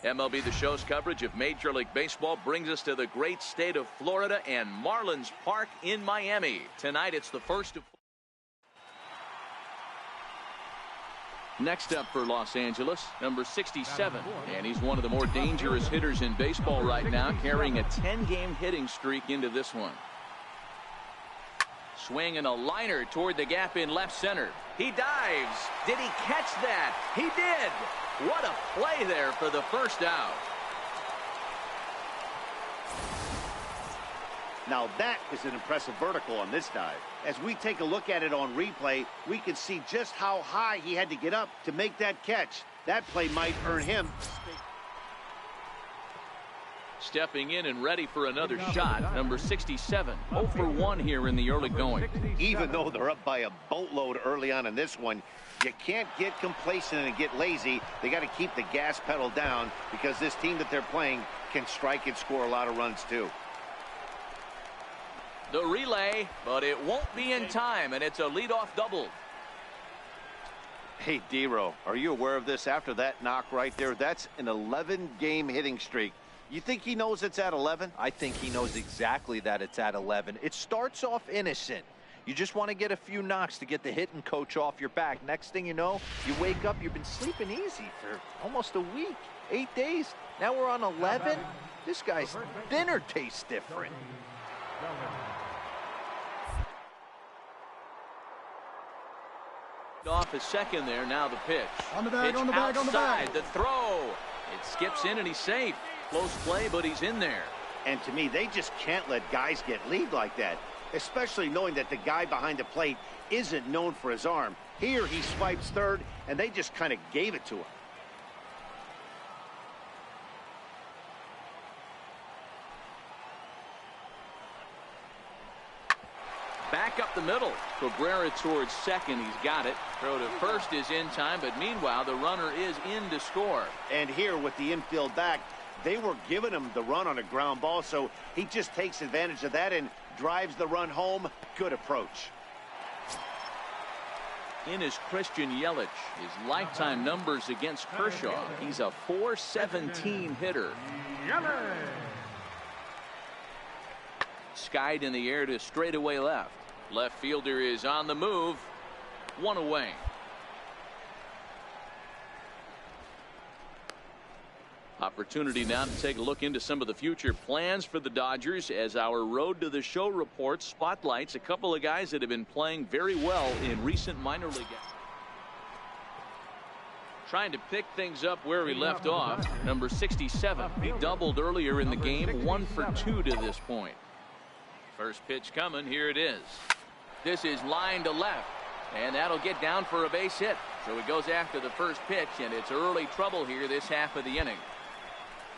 MLB The Show's coverage of Major League Baseball brings us to the great state of Florida and Marlins Park in Miami. Tonight it's the first of... Next up for Los Angeles, number 67, and he's one of the more dangerous hitters in baseball right now, carrying a 10-game hitting streak into this one. Swinging a liner toward the gap in left center. He dives. Did he catch that? He did. What a play there for the first out. Now that is an impressive vertical on this dive. As we take a look at it on replay, we can see just how high he had to get up to make that catch. That play might earn him. Stepping in and ready for another shot, number 67. 0 for 1 here in the early going. Even though they're up by a boatload early on in this one, you can't get complacent and get lazy. They got to keep the gas pedal down because this team that they're playing can strike and score a lot of runs too. The relay, but it won't be in time, and it's a leadoff double. Hey, D-Row, are you aware of this after that knock right there? That's an 11-game hitting streak. You think he knows it's at 11? I think he knows exactly that it's at 11. It starts off innocent. You just want to get a few knocks to get the hitting coach off your back. Next thing you know, you wake up, you've been sleeping easy for almost a week, 8 days. Now we're on 11. This guy's dinner tastes different. Off a second there, now the pitch. On the bag, pitch on the bag, outside, on the bag. The throw. It skips in and he's safe. Close play, but he's in there. And to me, they just can't let guys get lead like that, especially knowing that the guy behind the plate isn't known for his arm. Here he swipes third, and they just kind of gave it to him. Back up the middle. Cabrera towards second. He's got it. Throw to first is in time, but meanwhile, the runner is in to score. And here with the infield back, they were giving him the run on a ground ball, so he just takes advantage of that and drives the run home. Good approach. In is Christian Yelich. His lifetime numbers against Kershaw. He's a .417 hitter. Skied in the air to straightaway left. Left fielder is on the move. One away. Opportunity now to take a look into some of the future plans for the Dodgers as our Road to the Show report spotlights a couple of guys that have been playing very well in recent minor league games. Trying to pick things up where we left off. Number 67. He doubled earlier in the game. 1 for 2 to this point. First pitch coming. Here it is. This is line to left, and that'll get down for a base hit. So he goes after the first pitch, and it's early trouble here this half of the inning.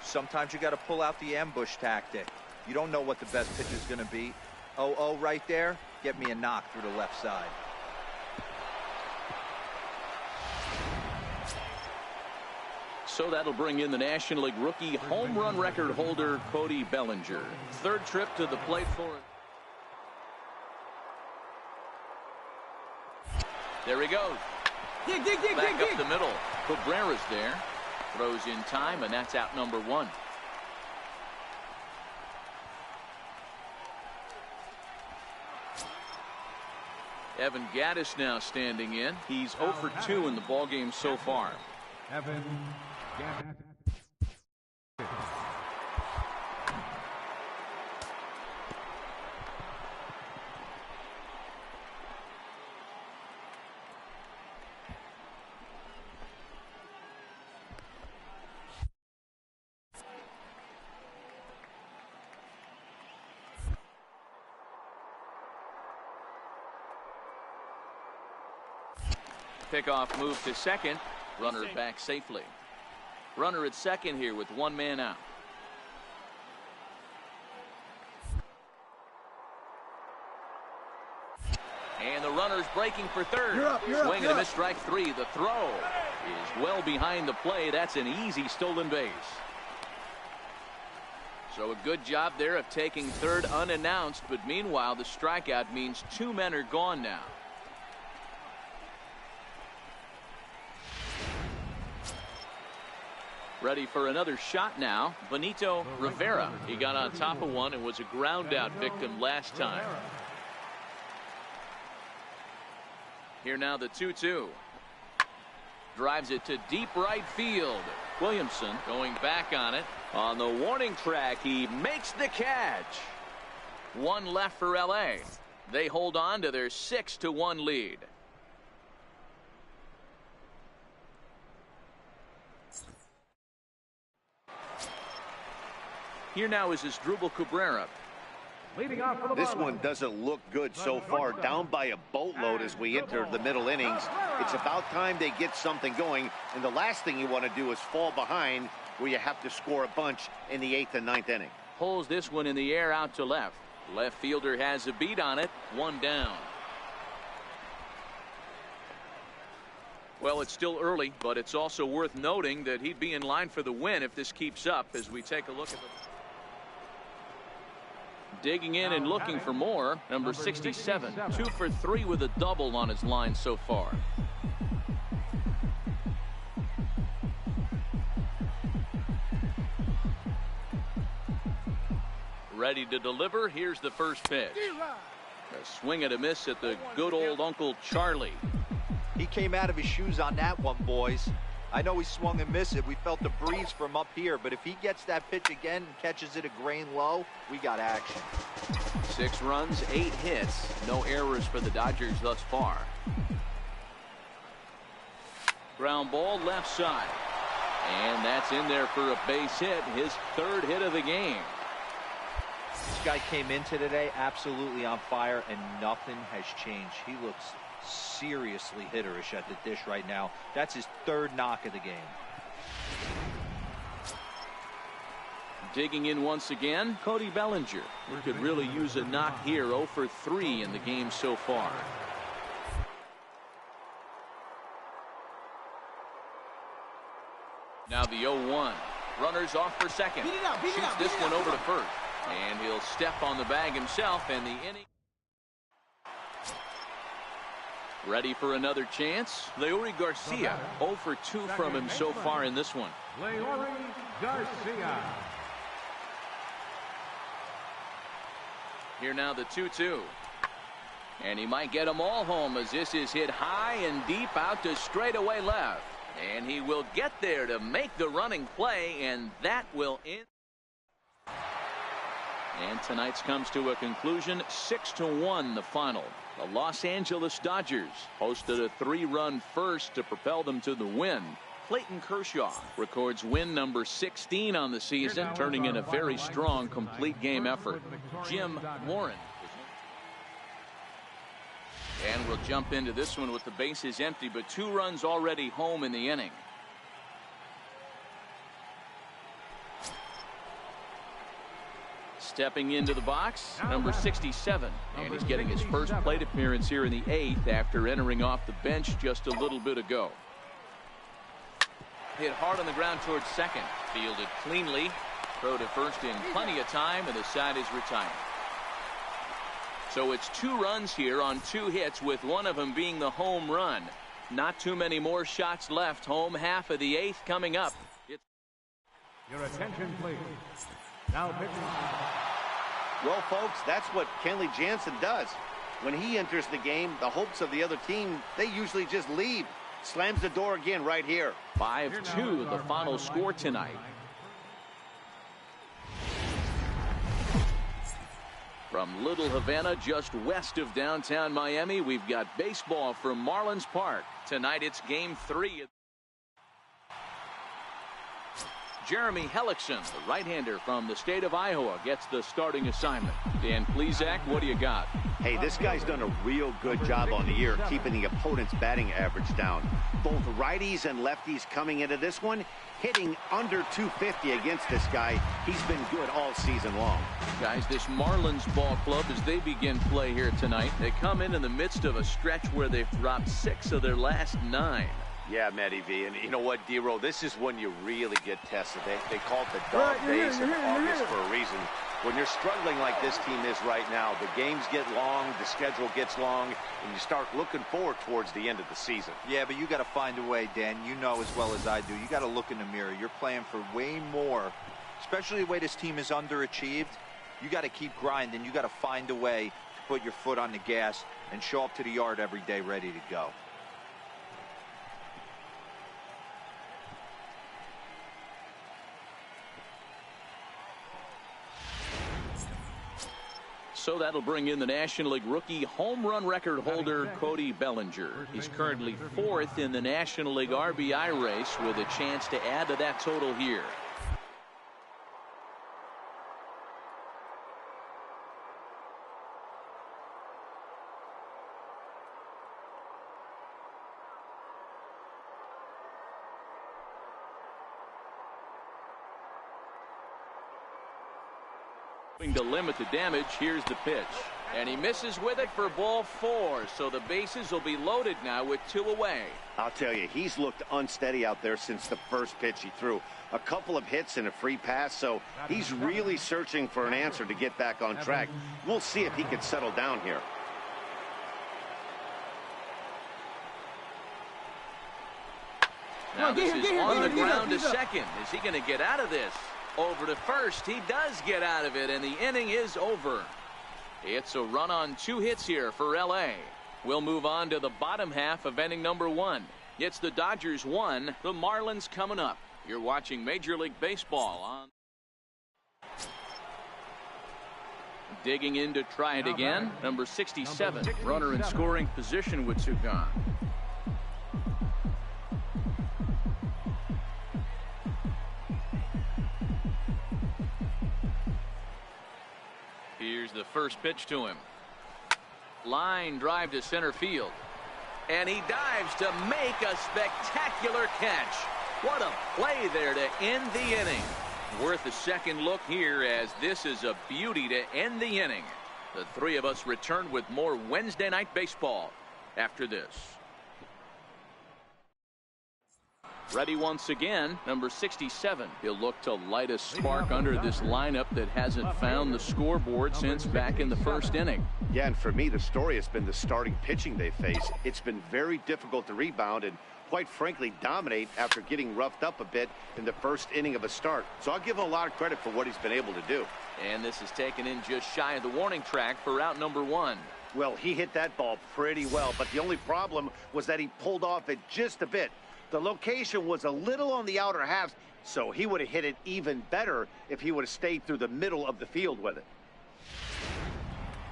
Sometimes you got to pull out the ambush tactic. You don't know what the best pitch is going to be. 0-0 right there. Get me a knock through the left side. So that'll bring in the National League rookie home run record holder Cody Bellinger. Third trip to the plate for it. There he goes. Back up the middle. Cabrera's there. Throws in time, and that's out number 1. Evan Gattis now standing in. He's 0 for 2 in the ballgame so far. Evan Gattis. Pickoff move to second. Runner back safely. Runner at second here with 1 man out. And the runner's breaking for third. Swing and a miss, strike 3. The throw is well behind the play. That's an easy stolen base. So a good job there of taking third unannounced, but meanwhile the strikeout means 2 men are gone now. Ready for another shot now. Benito Rivera. He got on top of one and was a ground out victim last time. Here now the 2-2. Drives it to deep right field. Williamson going back on it. On the warning track, he makes the catch. One left for LA. They hold on to their 6-1 lead. Here now is Asdrubal Cabrera. This one doesn't look good so far. Down by a boatload as we enter the middle innings. It's about time they get something going. And the last thing you want to do is fall behind where you have to score a bunch in the 8th and 9th inning. Pulls this one in the air out to left. Left fielder has a beat on it. One down. Well, it's still early, but it's also worth noting that he'd be in line for the win if this keeps up as we take a look at the... Digging in and looking for more, number 67. 2 for 3 with a double on his line so far. Ready to deliver. Here's the first pitch. A swing and a miss at the good old Uncle Charlie. He came out of his shoes on that one, boys. I know he swung and missed it. We felt the breeze from up here, but if he gets that pitch again and catches it a grain low, we got action. 6 runs, 8 hits. No errors for the Dodgers thus far. Ground ball left side. And that's in there for a base hit. His 3rd hit of the game. This guy came into today absolutely on fire, and nothing has changed. He looks seriously hitterish at the dish right now. That's his 3rd knock of the game. Digging in once again, Cody Bellinger. We could really use a knock here. 0 for 3 in the game so far. Now the 0-1. Runners off for second. Shoots this one over to first. And he'll step on the bag himself, and the inning. Ready for another chance. Leury Garcia. 0 for 2 from him so far in this one. Leury Garcia. Here now the 2-2. And he might get them all home as this is hit high and deep out to straightaway left. And he will get there to make the running play, and that will end. And tonight's comes to a conclusion. 6-1 the final. The Los Angeles Dodgers hosted a 3-run first to propel them to the win. Clayton Kershaw records win number 16 on the season, turning in a very strong complete game effort. Jim Warren. And we'll jump into this one with the bases empty, but 2 runs already home in the inning. Stepping into the box, number 67, and he's getting his first plate appearance here in the 8th after entering off the bench just a little bit ago. Hit hard on the ground towards second, fielded cleanly, throw to first in plenty of time, and the side is retired. So it's 2 runs here on 2 hits, with one of them being the home run. Not too many more shots left. Home half of the 8th coming up. Your attention, please. Now pitching. Well, folks, that's what Kenley Jansen does. When he enters the game, the hopes of the other team, they usually just leave. Slams the door again right here. 5-2 the final score tonight. From Little Havana, just west of downtown Miami, we've got baseball from Marlins Park. Tonight it's Game 3. Jeremy Hellickson, the right-hander from the state of Iowa, gets the starting assignment. Dan Plesac, what do you got? Hey, this guy's done a real good job on the year keeping the opponent's batting average down. Both righties and lefties coming into this one, hitting under 250 against this guy. He's been good all season long. Guys, this Marlins ball club, as they begin play here tonight, they come in the midst of a stretch where they've dropped 6 of their last 9. Yeah, Matty V, and you know what, D-Row, this is when you really get tested. They call it the dog days in August for a reason. When you're struggling like this team is right now, the games get long, the schedule gets long, and you start looking forward towards the end of the season. Yeah, but you got to find a way, Dan. You know as well as I do. You got to look in the mirror. You're playing for way more, especially the way this team is underachieved. You got to keep grinding. You got to find a way to put your foot on the gas and show up to the yard every day ready to go. So that'll bring in the National League rookie home run record holder Cody Bellinger. He's currently 4th in the National League RBI race with a chance to add to that total here. To limit the damage, here's the pitch. And he misses with it for ball 4. So the bases will be loaded now with 2 away. I'll tell you, he's looked unsteady out there since the first pitch he threw. A couple of hits and a free pass, so he's really searching for an answer to get back on track. We'll see if he can settle down here. Now this is on the ground to second. Is he going to get out of this? Over to first. He does get out of it, and the inning is over. It's a run on 2 hits here for L.A. We'll move on to the bottom half of inning number 1. It's the Dodgers 1, the Marlins coming up. You're watching Major League Baseball on. Digging in to try it again. Number 67, runner in scoring position with Sugan. Here's the first pitch to him. Line drive to center field. And he dives to make a spectacular catch. What a play there to end the inning. Worth a second look here, as this is a beauty to end the inning. The 3 of us return with more Wednesday Night Baseball after this. Ready once again, number 67. He'll look to light a spark under this lineup that hasn't found the scoreboard since back in the first inning. Yeah, and for me, the story has been the starting pitching they face. It's been very difficult to rebound and, quite frankly, dominate after getting roughed up a bit in the first inning of a start. So I'll give him a lot of credit for what he's been able to do. And this is taken in just shy of the warning track for out number 1. Well, he hit that ball pretty well, but the only problem was that he pulled off it just a bit. The location was a little on the outer half, so he would have hit it even better if he would have stayed through the middle of the field with it.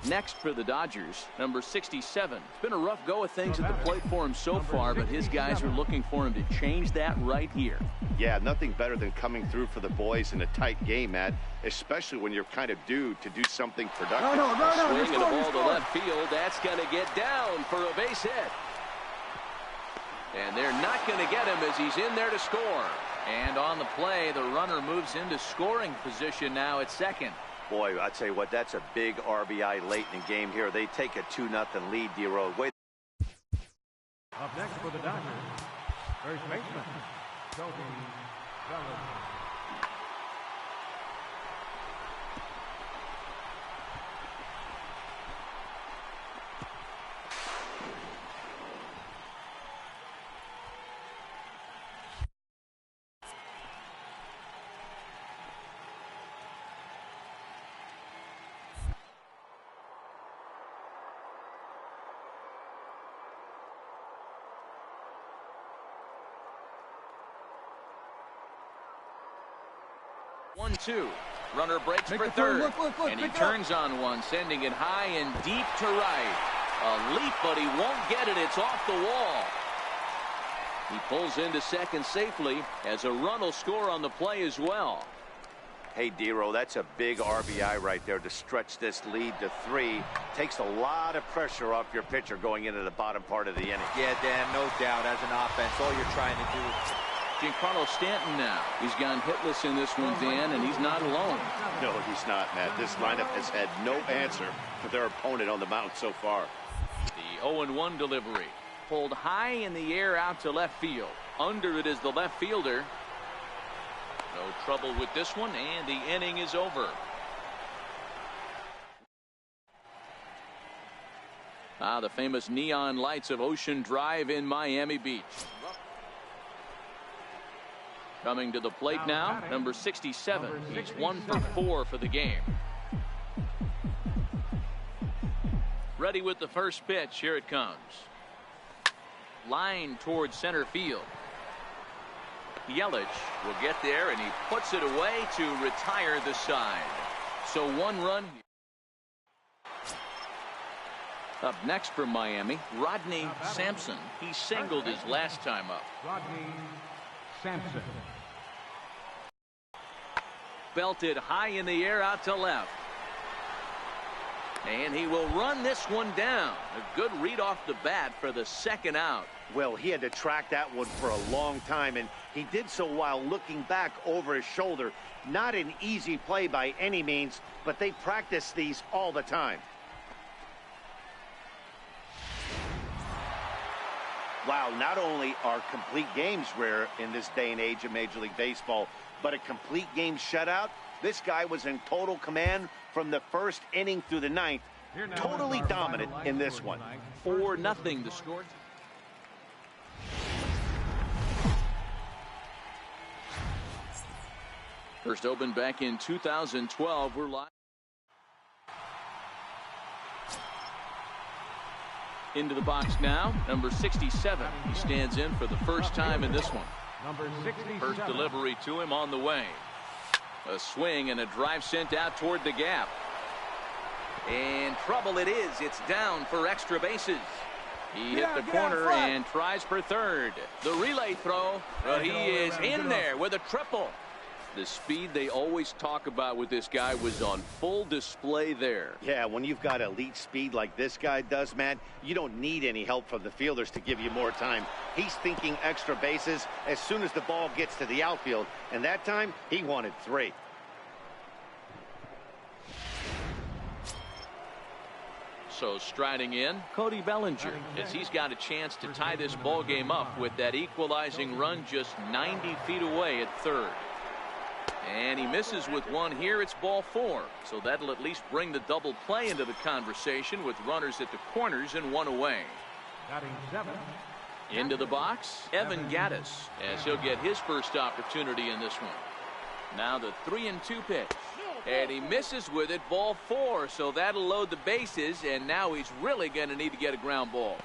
Next for the Dodgers, number 67. It's been a rough go of things at the plate for him so far, but his guys are looking for him to change that right here. Yeah, nothing better than coming through for the boys in a tight game, Matt, especially when you're kind of due to do something productive. Swing and a ball to left field. That's going to get down for a base hit. And they're not going to get him as he's in there to score. And on the play, the runner moves into scoring position now at second. Boy, I tell you what, that's a big RBI late in the game here. They take a 2-0 lead, D-Road. Wait. Up next for the Dodgers, first baseman, Cody Bellinger. 1-2. Runner breaks for third. And he turns on one, sending it high and deep to right. A leap, but he won't get it. It's off the wall. He pulls into second safely, as a run will score on the play as well. Hey, D-Row, that's a big RBI right there to stretch this lead to 3. Takes a lot of pressure off your pitcher going into the bottom part of the inning. Yeah, Dan, no doubt. As an offense, all you're trying to do is... Giancarlo Stanton now. He's gone hitless in this one, Dan, and he's not alone. No, he's not, Matt. This lineup has had no answer for their opponent on the mound so far. The 0-1 delivery. Pulled high in the air out to left field. Under it is the left fielder. No trouble with this one, and the inning is over. The famous neon lights of Ocean Drive in Miami Beach. Coming to the plate now, number 67. He's 1 for 4 for the game. Ready with the first pitch. Here it comes. Line towards center field. Yelich will get there, and he puts it away to retire the side. So 1 run. Up next for Miami, Rodney Sampson. He singled his last time up. Rodney Sampson. Belted high in the air out to left. And he will run this one down. A good read off the bat for the second out. Well, he had to track that one for a long time, and he did so while looking back over his shoulder. Not an easy play by any means, but they practice these all the time. Wow, not only are complete games rare in this day and age of Major League Baseball, but a complete game shutout. This guy was in total command from the first inning through the ninth. Totally dominant in this one. 4-0 the score. First opened back in 2012. We're live. Into the box now, number 67. He stands in for the first time in this one. Number 67. First delivery to him on the way. A swing and a drive sent out toward the gap. And trouble it is. It's down for extra bases. He hit the corner and tries for third. The relay throw, but he is in there with a triple. The speed they always talk about with this guy was on full display there. Yeah, when you've got elite speed like this guy does, Matt, you don't need any help from the fielders to give you more time. He's thinking extra bases as soon as the ball gets to the outfield, and that time he wanted 3. So striding in, Cody Bellinger, as he's got a chance to tie this ball game up with that equalizing run just 90 feet away at third. And he misses with one here. It's ball 4. So that'll at least bring the double play into the conversation with runners at the corners and 1 away. Batting 7. Into the box, Evan Gattis, as he'll get his first opportunity in this one. Now the 3-2 pitch. And he misses with it, ball 4. So that'll load the bases, and now he's really going to need to get a ground ball.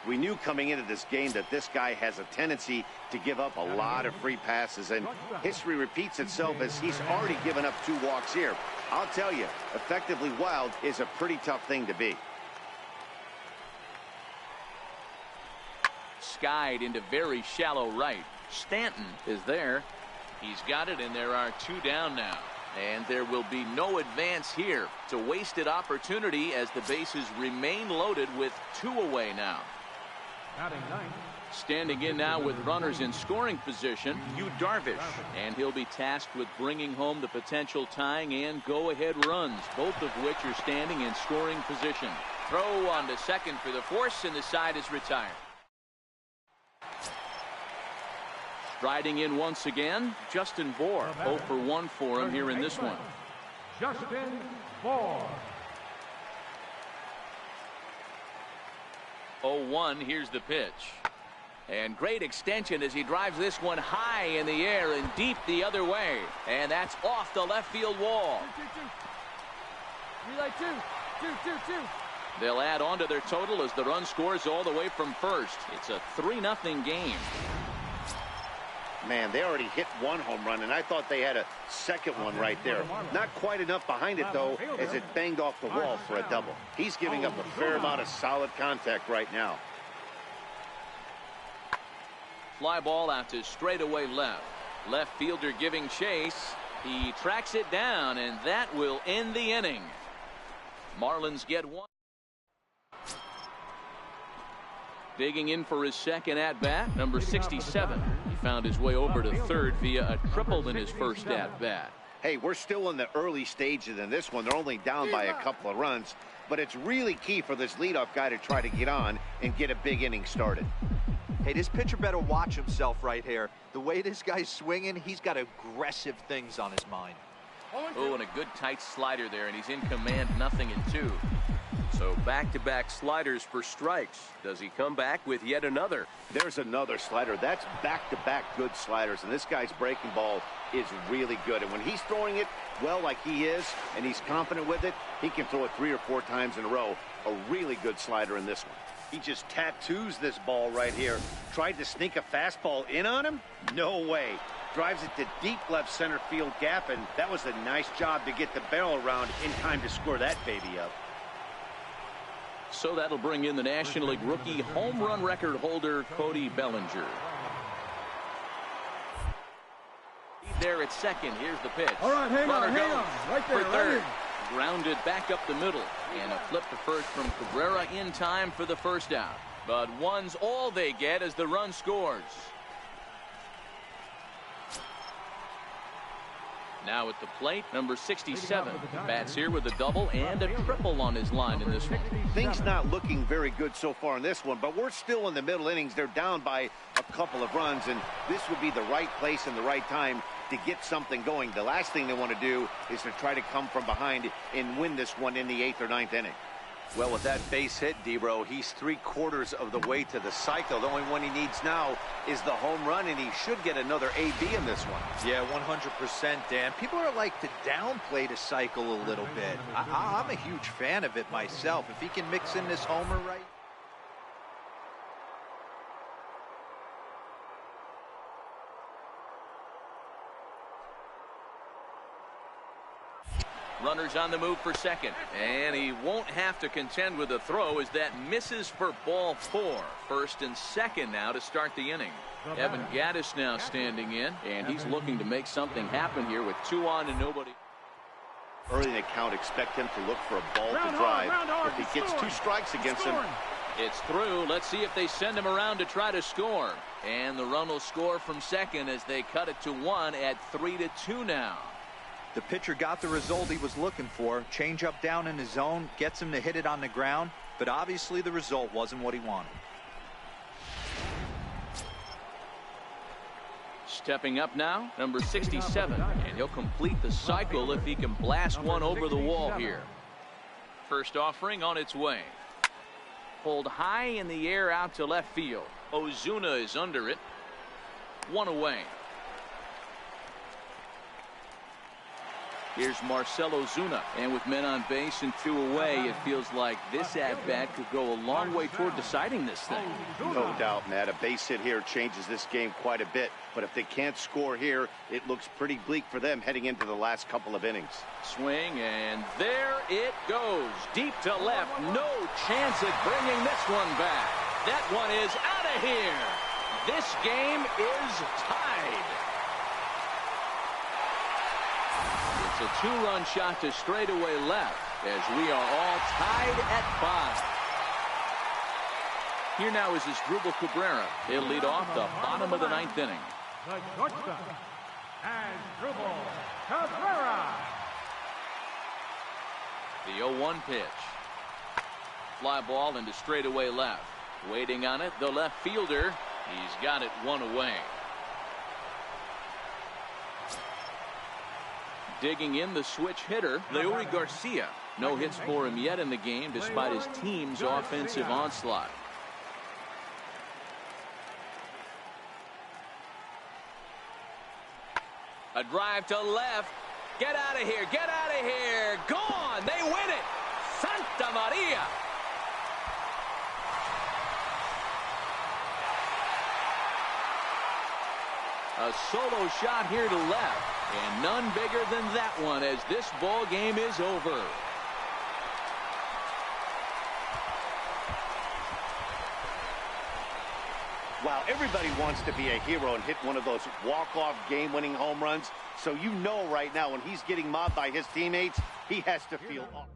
We knew coming into this game that this guy has a tendency to give up a lot of free passes, and history repeats itself as he's already given up 2 walks here. I'll tell you, effectively wild is a pretty tough thing to be. Skied into very shallow right. Stanton is there. He's got it, and there are 2 down now. And there will be no advance here. It's a wasted opportunity as the bases remain loaded with 2 away now. Standing in now with runners in scoring position, Yu Darvish, and he'll be tasked with bringing home the potential tying and go-ahead runs, both of which are standing in scoring position. Throw on to second for the force, and the side is retired. Striding in once again, Justin Bour. 0 for 1 for him here in this one. Justin Bour. 0-1, here's the pitch. And great extension as he drives this one high in the air and deep the other way. And that's off the left field wall. 2-2. Relay 2. They'll add on to their total as the run scores all the way from first. It's a 3-0 game. Man, they already hit 1 home run, and I thought they had a second one right there. Not quite enough behind it, though, as it banged off the wall for a double. He's giving up a fair amount of solid contact right now. Fly ball out to straightaway left. Left fielder giving chase. He tracks it down, and that will end the inning. Marlins get 1. Digging in for his second at-bat, number 67. He found his way over to third via a triple in his first at-bat. Hey, we're still in the early stages in this one. They're only down by a couple of runs, but it's really key for this leadoff guy to try to get on and get a big inning started. Hey, this pitcher better watch himself right here. The way this guy's swinging, he's got aggressive things on his mind. Oh, and a good tight slider there, and he's in command, 0-2. So back-to-back sliders for strikes. Does he come back with yet another? There's another slider. That's back-to-back good sliders, and this guy's breaking ball is really good. And when he's throwing it well like he is, and he's confident with it, he can throw it 3 or 4 times in a row. A really good slider in this one. He just tattoos this ball right here. Tried to sneak a fastball in on him? No way. Drives it to deep left center field gap, and that was a nice job to get the barrel around in time to score that baby up. So that'll bring in the National League rookie home run record holder, Cody Bellinger. There at second. Here's the pitch. All right, hang on. Right there, for third. Grounded back up the middle. And a flip to first from Cabrera in time for the first out. But one's all they get as the run scores. Now at the plate, number 67. Bats here with a double and a triple on his line in this one. Things not looking very good so far in this one, but we're still in the middle innings. They're down by a couple of runs, and this would be the right place and the right time to get something going. The last thing they want to do is to try to come from behind and win this one in the 8th or 9th inning. Well, with that base hit, Debro, he's 3/4 of the way to the cycle. The only one he needs now is the home run, and he should get another AB in this one. Yeah, 100%, Dan. People are like to downplay the cycle a little bit. I'm a huge fan of it myself. If he can mix in this homer right. Runners on the move for second. And he won't have to contend with a throw as that misses for ball 4. First and second now to start the inning. Evan Gattis now standing in, and he's looking to make something happen here with 2 on and nobody. Early in the count, expect him to look for a ball to drive. If he gets 2 strikes against him. It's through. Let's see if they send him around to try to score. And the run will score from second as they cut it to 1 at 3-2 now. The pitcher got the result he was looking for. Change up down in his zone, gets him to hit it on the ground, but obviously the result wasn't what he wanted. Stepping up now, number 67, and he'll complete the cycle if he can blast one over the wall here. First offering on its way. Pulled high in the air out to left field. Ozuna is under it. 1 away. Here's Marcell Ozuna, and with men on base and 2 away, it feels like this at-bat could go a long way toward deciding this thing. No doubt, Matt. A base hit here changes this game quite a bit, but if they can't score here, it looks pretty bleak for them heading into the last couple of innings. Swing, and there it goes. Deep to left. No chance at bringing this one back. That one is out of here. This game is tied. It's a 2-run shot to straightaway left as we are all tied at 5. Here now is Asdrubal Cabrera. He'll lead off the bottom of the 9th inning. The shortstop, Asdrubal Cabrera. The 0-1 pitch. Fly ball into straightaway left. Waiting on it, the left fielder. He's got it 1 away. Digging in the switch hitter, Leury Garcia. No hits for him yet in the game despite his team's offensive onslaught. A drive to left. Get out of here. Get out of here. Gone. They win it. Santa Maria. A solo shot here to left. And none bigger than that one as this ball game is over. Wow, everybody wants to be a hero and hit one of those walk-off game-winning home runs. So you know right now when he's getting mobbed by his teammates, he has to feel awful.